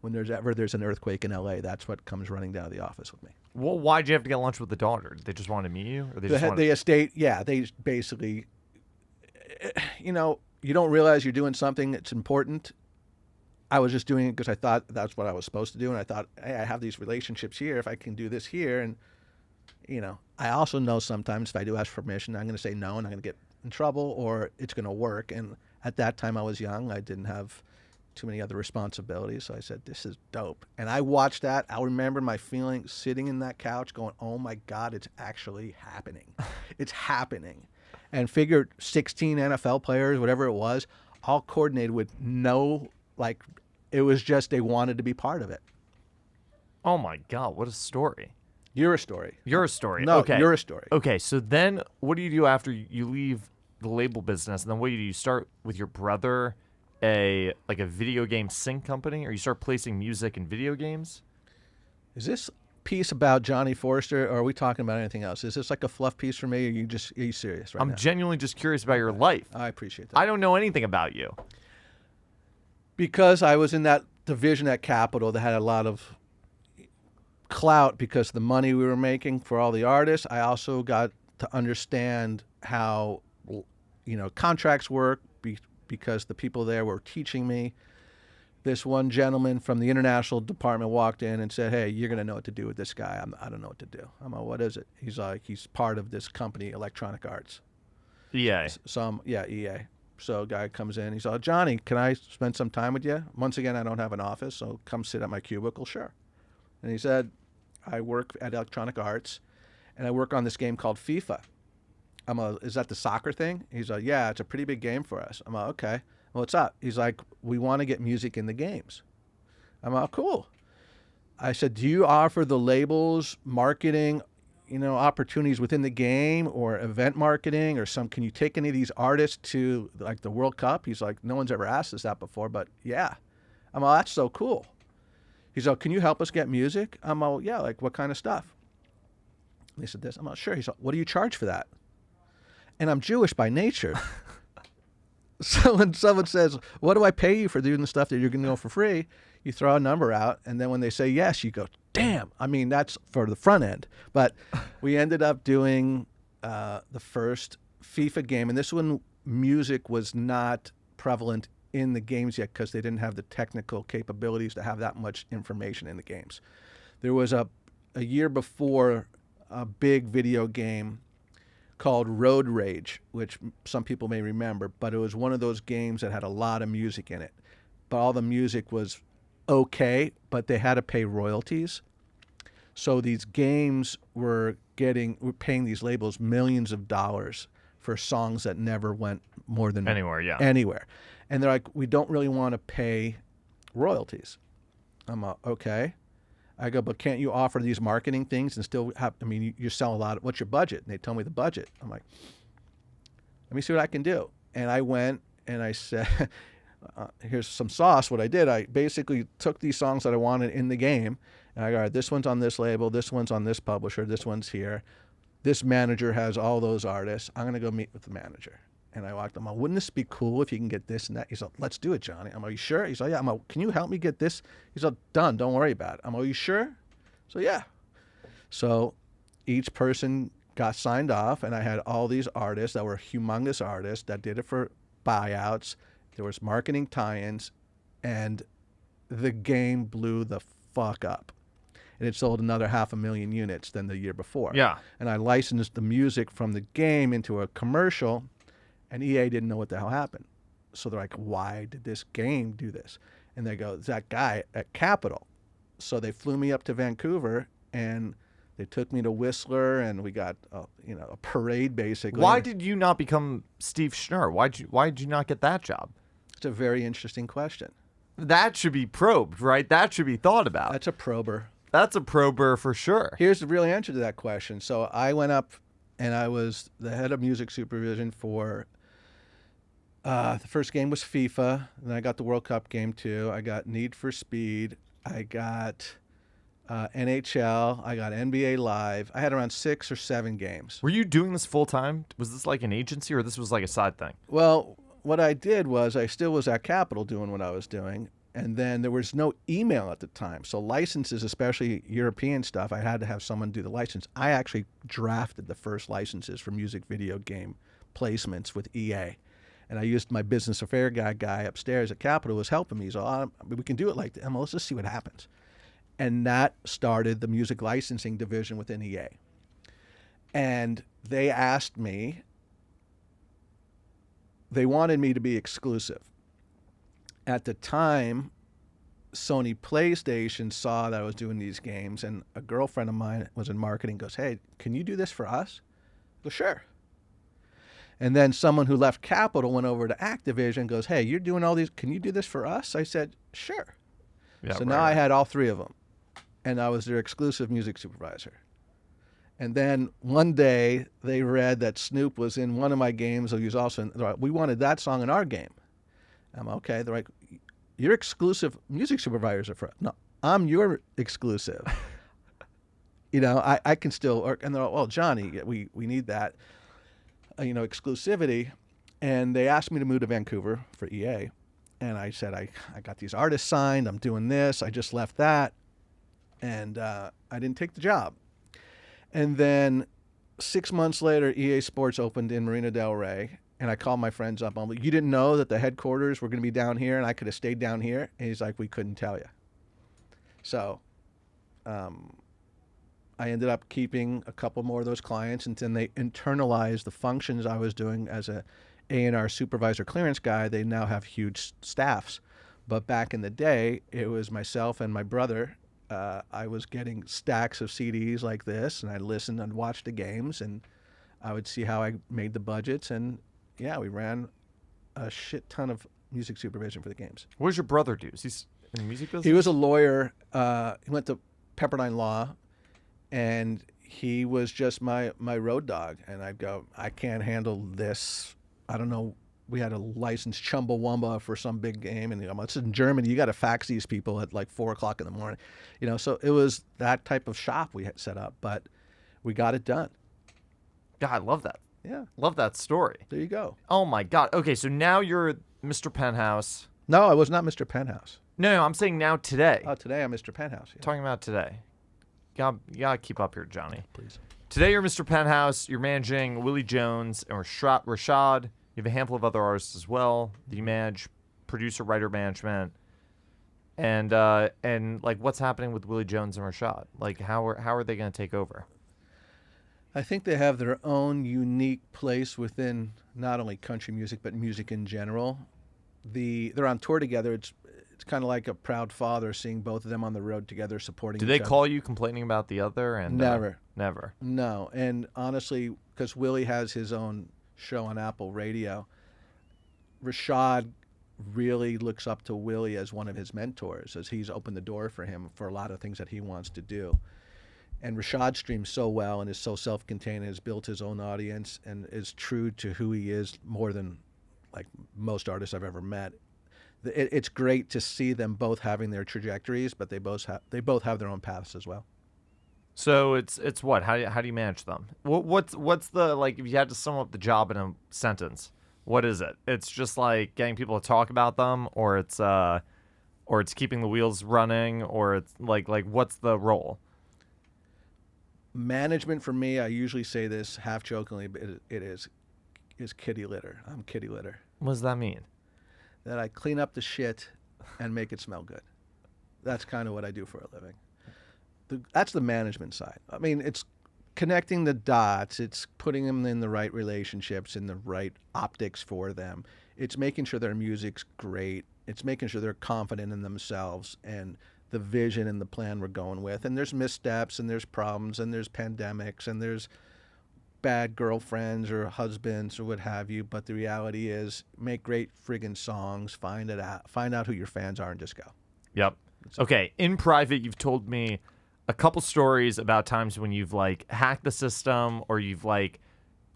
when there's an earthquake in LA, that's what comes running down to the office with me. Well, why'd you have to get lunch with the daughter? Did they just want to meet you? Or they just The estate, yeah, they basically, you know, you don't realize you're doing something that's important. I was just doing it because I thought that's what I was supposed to do, and I thought, hey, I have these relationships here. If I can do this here, and, you know, I also know sometimes if I do ask for permission, I'm going to say no, and I'm going to get in trouble, or it's going to work. And at that time, I was young. I didn't have too many other responsibilities. So I said, this is dope. And I watched that. I remember my feeling sitting in that couch going, oh my God, it's actually happening. It's happening. And figured 16 NFL players, whatever it was, all coordinated with no, like, it was just they wanted to be part of it. Oh my God, what a story. You're a story. You're a story. No, okay. You're a story. Okay, so then what do you do after you leave the label business? And then what do? You start with your brother a video game sync company, or you start placing music in video games? Is this piece about Jonnie Forster, or are we talking about anything else? Is this like a fluff piece for me, or are you serious right now? I'm genuinely just curious about your life. I appreciate that. I don't know anything about you. Because I was in that division at Capitol that had a lot of clout because of the money we were making for all the artists. I also got to understand how, you know, contracts work because the people there were teaching me. This one gentleman from the international department walked in and said, hey, you're going to know what to do with this guy. I don't know what to do. I'm like, what is it? He's like, he's part of this company, Electronic Arts. EA. EA. So a guy comes in. He's like, Johnny, can I spend some time with you? Once again, I don't have an office, so come sit at my cubicle. Sure. And he said, I work at Electronic Arts, and I work on this game called FIFA. Is that the soccer thing? He's like, yeah, it's a pretty big game for us. I'm like, okay. Well, what's up? He's like, we want to get music in the games. I'm like, cool. I said, do you offer the labels, marketing, you know, opportunities within the game, or event marketing, or can you take any of these artists to like the World Cup? He's like, no one's ever asked us that before, but yeah. I'm like, that's so cool. He's like, can you help us get music? I'm like, yeah, like what kind of stuff? And they said this. I'm like, sure. He's like, what do you charge for that? And I'm Jewish by nature. So when someone says, what do I pay you for doing the stuff that you're going to know for free? You throw a number out, and then when they say yes, you go, damn. I mean, that's for the front end. But we ended up doing the first FIFA game, and this one, music was not prevalent in the games yet because they didn't have the technical capabilities to have that much information in the games. There was a year before a big video game called Road Rage, which some people may remember, but it was one of those games that had a lot of music in it. But all the music was okay, but they had to pay royalties. So these games were paying these labels millions of dollars for songs that never went more than anywhere. And they're like, we don't really want to pay royalties. I'm like, okay. I go, but can't you offer these marketing things and still have, I mean, you sell a lot. What's your budget? And they tell me the budget. I'm like, let me see what I can do. And I went and I said, here's some sauce. What I did, I basically took these songs that I wanted in the game, and I go, all right, this one's on this label, this one's on this publisher, this one's here. This manager has all those artists. I'm going to go meet with the manager. And I walked him, wouldn't this be cool if you can get this and that? He's like, let's do it, Johnny. I'm like, you sure? He's like, yeah. I'm like, can you help me get this? He's like, done. Don't worry about it. I'm like, you sure? So, yeah. So each person got signed off, and I had all these artists that were humongous artists that did it for buyouts. There was marketing tie-ins, and the game blew the fuck up. and it sold another 500,000 units than the year before. Yeah. And I licensed the music from the game into a commercial, and EA didn't know what the hell happened. So they're like, why did this game do this? And they go, it's that guy at Capitol. So they flew me up to Vancouver, and they took me to Whistler, and we got a parade basically. Why did you not become Steve Schnurr? Why'd you not get that job? It's a very interesting question. That should be probed, right? That should be thought about. That's a prober. That's a prober for sure. Here's the real answer to that question. So I went up, and I was the head of music supervision for the first game was FIFA. Then I got the World Cup game too. I got Need for Speed. I got NHL. I got NBA Live. I had around 6 or 7 games. Were you doing this full time? Was this like an agency or this was like a side thing? Well, what I did was I still was at Capitol doing what I was doing. And then there was no email at the time. So licenses, especially European stuff, I had to have someone do the license. I actually drafted the first licenses for music video game placements with EA. And I used my business affair guy upstairs at Capitol who was helping me. So we can do it like that. Let's just see what happens. And that started the music licensing division within EA. And they asked me, they wanted me to be exclusive. At the time, Sony PlayStation saw that I was doing these games, and a girlfriend of mine was in marketing, goes, hey, can you do this for us? I go, sure. And then someone who left Capitol went over to Activision, goes, hey, you're doing all these, can you do this for us? I said, sure. Yeah, so now I had all 3 of them, and I was their exclusive music supervisor. And then one day they read that Snoop was in one of my games. He was also in, they're like, we wanted that song in our game. I'm okay. They're like, your exclusive music supervisors are for us. No, I'm your exclusive. I can still work. And they're like, well, Johnny, we need that, exclusivity. And they asked me to move to Vancouver for EA. And I said, I got these artists signed. I'm doing this. I just left that. And I didn't take the job. And then 6 months later, EA Sports opened in Marina Del Rey. And I called my friends up. I'm like, you didn't know that the headquarters were going to be down here and I could have stayed down here? And he's like, we couldn't tell you. So I ended up keeping a couple more of those clients, and then they internalized the functions I was doing as a A&R supervisor clearance guy. They now have huge staffs. But back in the day, it was myself and my brother. I was getting stacks of CDs like this, and I listened and watched the games, and I would see how I made the budgets, and yeah, we ran a shit ton of music supervision for the games. What does your brother do? Is he in the music business? He was a lawyer. He went to Pepperdine Law, and he was just my road dog. And I'd go, I can't handle this. I don't know. We had a licensed Chumbawamba for some big game, and it's in Germany. You got to fax these people at like 4 o'clock in the morning, So it was that type of shop we had set up, but we got it done. God, I love that. Yeah. Love that story. There you go. Oh my God. Okay, so now you're Mr. Penthouse. No, I was not Mr. Penthouse. No, I'm saying now today. Oh, today I'm Mr. Penthouse. Yeah. Talking about today. You gotta keep up here, Johnny. Please. Today you're Mr. Penthouse. You're managing Willie Jones and Rashad. You have a handful of other artists as well. You manage producer, writer management. And like, what's happening with Willie Jones and Rashad? Like, how are they going to take over? I think they have their own unique place within not only country music but music in general. They're on tour together. It's kind of like a proud father seeing both of them on the road together, supporting. Do they call you complaining about the other? And never, never. No, and honestly, because Willie has his own show on Apple Radio, Rashad really looks up to Willie as one of his mentors, as he's opened the door for him for a lot of things that he wants to do. And Rashad streams so well and is so self-contained and has built his own audience and is true to who he is more than like most artists I've ever met. It's great to see them both having their trajectories, but they both have their own paths as well. So it's what? How do you manage them? What's the, like, if you had to sum up the job in a sentence, what is it? It's just like getting people to talk about them, or it's keeping the wheels running, or it's like what's the role? Management for me, I usually say this half jokingly, but it is kitty litter. I'm kitty litter. What does that mean? That I clean up the shit and make it smell good. That's kind of what I do for a living. that's the management side. I mean, it's connecting the dots. It's putting them in the right relationships, in the right optics for them. It's making sure their music's great. It's making sure they're confident in themselves and the vision and the plan we're going with. And there's missteps and there's problems and there's pandemics and there's bad girlfriends or husbands or what have you. But the reality is, make great friggin' songs, find out who your fans are, and just go. Yep. Okay. In private, you've told me a couple stories about times when you've like hacked the system or you've like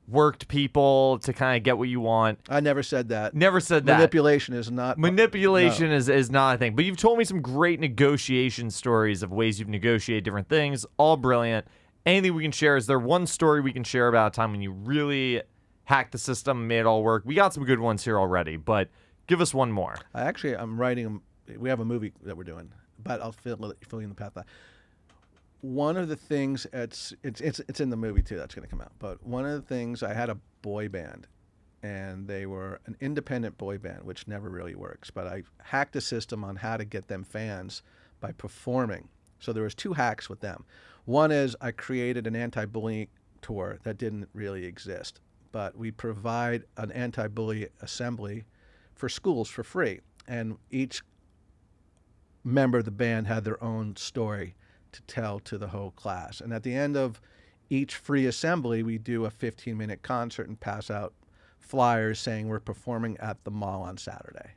worked people to kind of get what you want. I never said that. Never said that. Manipulation is not. Manipulation is not a thing. But you've told me some great negotiation stories of ways you've negotiated different things. All brilliant. Anything we can share? Is there one story we can share about a time when you really hacked the system and made it all work? We got some good ones here already, but give us one more. I'm writing. We have a movie that we're doing, but I'll fill you in the path. One of the things it's in the movie too. That's going to come out. But one of the things, I had a boy band, and they were an independent boy band, which never really works. But I hacked a system on how to get them fans by performing. So there was 2 hacks with them. One is I created an anti-bullying tour that didn't really exist, but we provide an anti-bully assembly for schools for free, and each member of the band had their own story to tell to the whole class. And at the end of each free assembly, we do a 15-minute concert and pass out flyers saying we're performing at the mall on Saturday.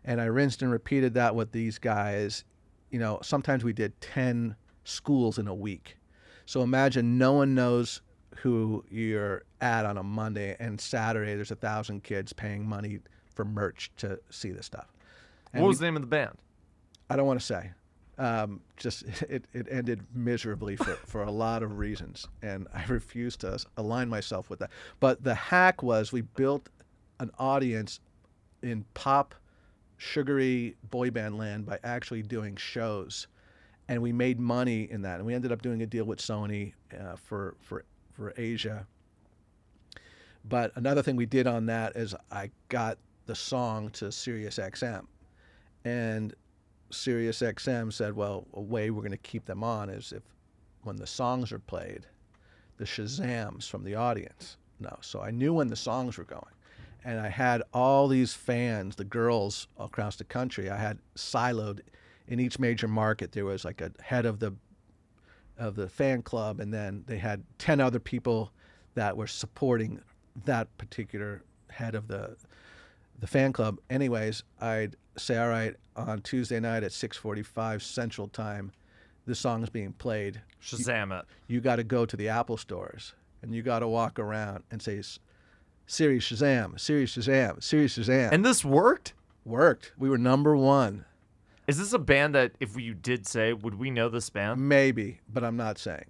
And I rinsed and repeated that with these guys. You know, sometimes we did 10 schools in a week. So imagine no one knows who you're at on a Monday, and Saturday there's 1,000 kids paying money for merch to see this stuff. And what was the name of the band? I don't want to say. Just it ended miserably for a lot of reasons, and I refuse to align myself with that. But the hack was we built an audience in pop, sugary boy band land by actually doing shows, and we made money in that. And we ended up doing a deal with Sony for Asia. But another thing we did on that is I got the song to SiriusXM, and SiriusXM said, well, a way we're going to keep them on is if when the songs are played, the Shazams from the audience know. So I knew when the songs were going. And I had all these fans, the girls across the country, I had siloed in each major market. There was like a head of the fan club, and then they had 10 other people that were supporting that particular head of the fan club. Anyways, I'd say, all right, on Tuesday night at 6:45 Central Time, this song's being played. Shazam it. You got to go to the Apple stores, and you got to walk around and say, Siri Shazam, Siri Shazam, Siri Shazam. And this worked? Worked. We were number 1. Is this a band that if you did say, would we know this band? Maybe, but I'm not saying.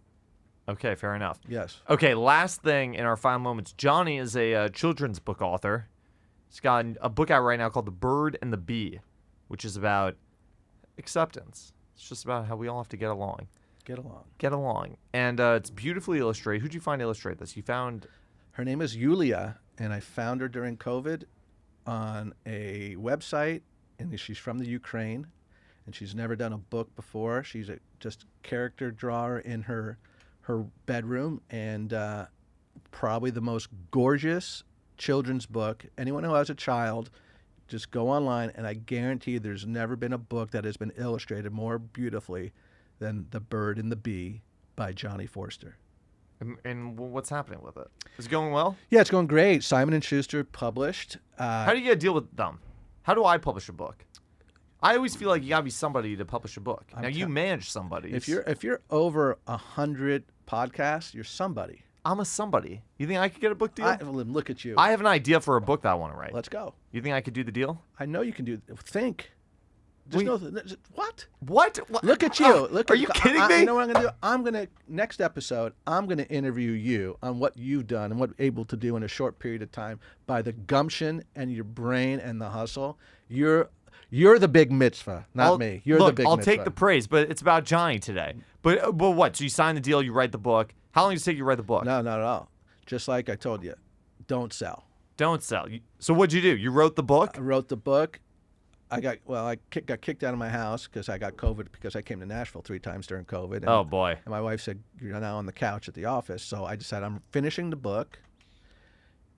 Okay, fair enough. Yes. Okay, last thing in our final moments. Jonnie is a children's book author. He's got a book out right now called The Bird and the Bee, which is about acceptance. It's just about how we all have to get along. Get along. Get along. And it's beautifully illustrated. Who'd you find to illustrate this? You found... Her name is Yulia, and I found her during COVID on a website, and she's from the Ukraine, and she's never done a book before. She's just character drawer in her bedroom, and probably the most gorgeous children's book. Anyone who has a child, just go online, and I guarantee there's never been a book that has been illustrated more beautifully than The Bird and the Bee by Jonnie Forster. And what's happening with it? Is it going well? Yeah, it's going great. Simon & Schuster published. How do you get a deal with them? How do I publish a book? I always feel like you gotta be somebody to publish a book. Now you manage somebody. If you're over 100 podcasts, you're somebody. I'm a somebody. You think I could get a book deal? Look at you. I have an idea for a book that I want to write. Let's go. You think I could do the deal? I know you can do. Think. Just what? What? Look at you. Are you kidding me? You know what I'm gonna do? Next episode, I'm gonna interview you on what you've done and what you're able to do in a short period of time by the gumption and your brain and the hustle. You're the big mitzvah, not me. You're the big mitzvah. I'll take the praise, but it's about Jonnie today. But what? So you sign the deal, you write the book. How long does it take you to write the book? No, not at all. Just like I told you, don't sell. Don't sell. So what'd you do? You wrote the book? I wrote the book. I got kicked out of my house because I got COVID because I came to Nashville 3 times during COVID. And, Oh boy. And my wife said, "You're now on the couch at the office." So I decided I'm finishing the book,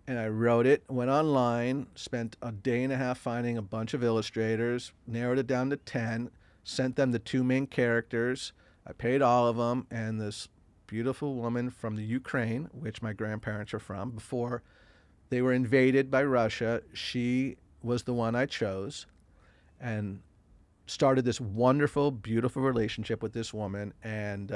and I wrote it. Went online, spent a day and a half finding a bunch of illustrators, narrowed it down to 10, sent them the 2 main characters. I paid all of them, and this beautiful woman from the Ukraine, which my grandparents are from, before they were invaded by Russia, she was the one I chose, and started this wonderful, beautiful relationship with this woman. And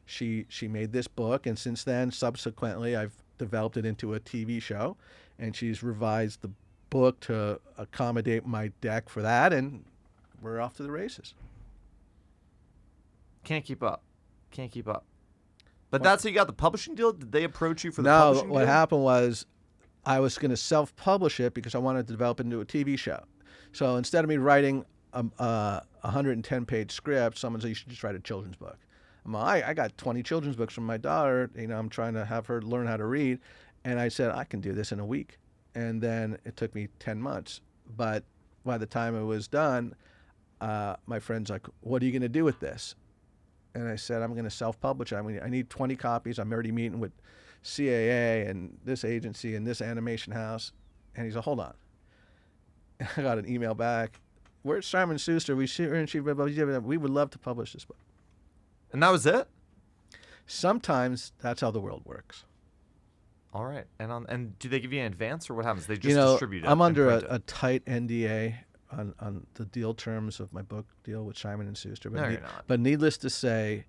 she made this book, and since then, subsequently, I've developed it into a TV show, and she's revised the book to accommodate my deck for that, and we're off to the races. Can't keep up. But that's how you got the publishing deal? Did they approach you for the publishing deal? No, what happened was I was going to self-publish it because I wanted to develop it into a TV show. So instead of me writing a 110-page script, someone said, "You should just write a children's book." I'm like, I got 20 children's books from my daughter. I'm trying to have her learn how to read. And I said, I can do this in a week. And then it took me 10 months. But by the time it was done, my friend's like, "What are you going to do with this?" And I said, I'm going to self-publish it. I need 20 copies. I'm already meeting with CAA and this agency and this animation house. And he said, "Hold on." And I got an email back. "Where's Simon Schuster? We would love to publish this book." And that was it? Sometimes that's how the world works. All right. And do they give you an advance, or what happens? They just distribute it? I'm under a tight NDA on the deal terms of my book deal with Simon and Schuster. But No, you're not. But needless to say,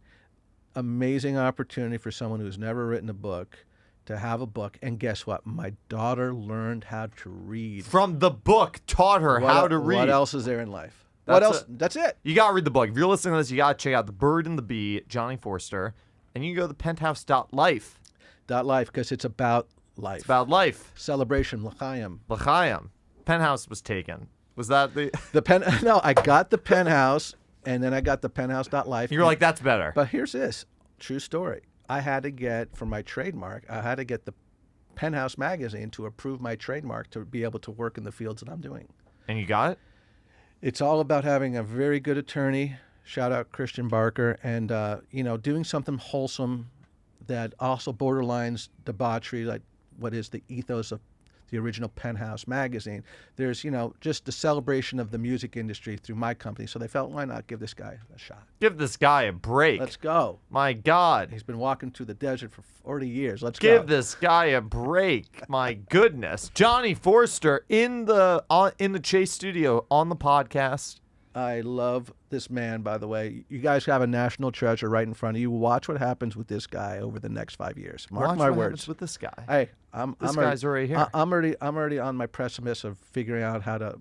amazing opportunity for someone who's never written a book to have a book. And guess what? My daughter learned how to read. From the book, taught her how to read. What else is there in life? What else? That's it. You got to read the book. If you're listening to this, you got to check out The Bird and the Bee, Jonnie Forster. And you can go to penthouse.life. .life, because it's about life. It's about life. Celebration, l'chaim. L'chaim. Penthouse was taken. Was that the... No, I got the Penthouse, and then I got the penthouse.life. You're like, that's better. But here's this. True story. I had to get, for my trademark, I had to get the Penthouse magazine to approve my trademark to be able to work in the fields that I'm doing. And you got it? It's all about having a very good attorney, shout out Christian Barker, and doing something wholesome that also borderlines debauchery, like what is the ethos of the original Penthouse magazine. There's, just the celebration of the music industry through my company. So they felt, why not give this guy a shot? Give this guy a break. Let's go. My God. He's been walking through the desert for 40 years. Let's Give go. this guy a break. My goodness. Jonnie Forster in the Chase studio on the podcast. I love this man, by the way. You guys have a national treasure right in front of you. Watch what happens with this guy over the next 5 years. Mark my what words. happens with this guy. Hey, This guy's already here. I'm already on my precipice of figuring out how to,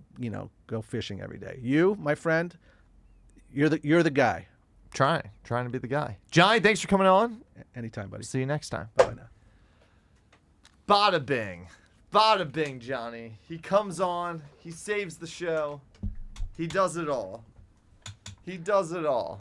go fishing every day. You, my friend, you're the guy. Trying to be the guy. Jonnie, thanks for coming on. Anytime, buddy. See you next time. Bye now. Bada bing. Bada bing, Jonnie. He comes on. He saves the show. He does it all. He does it all.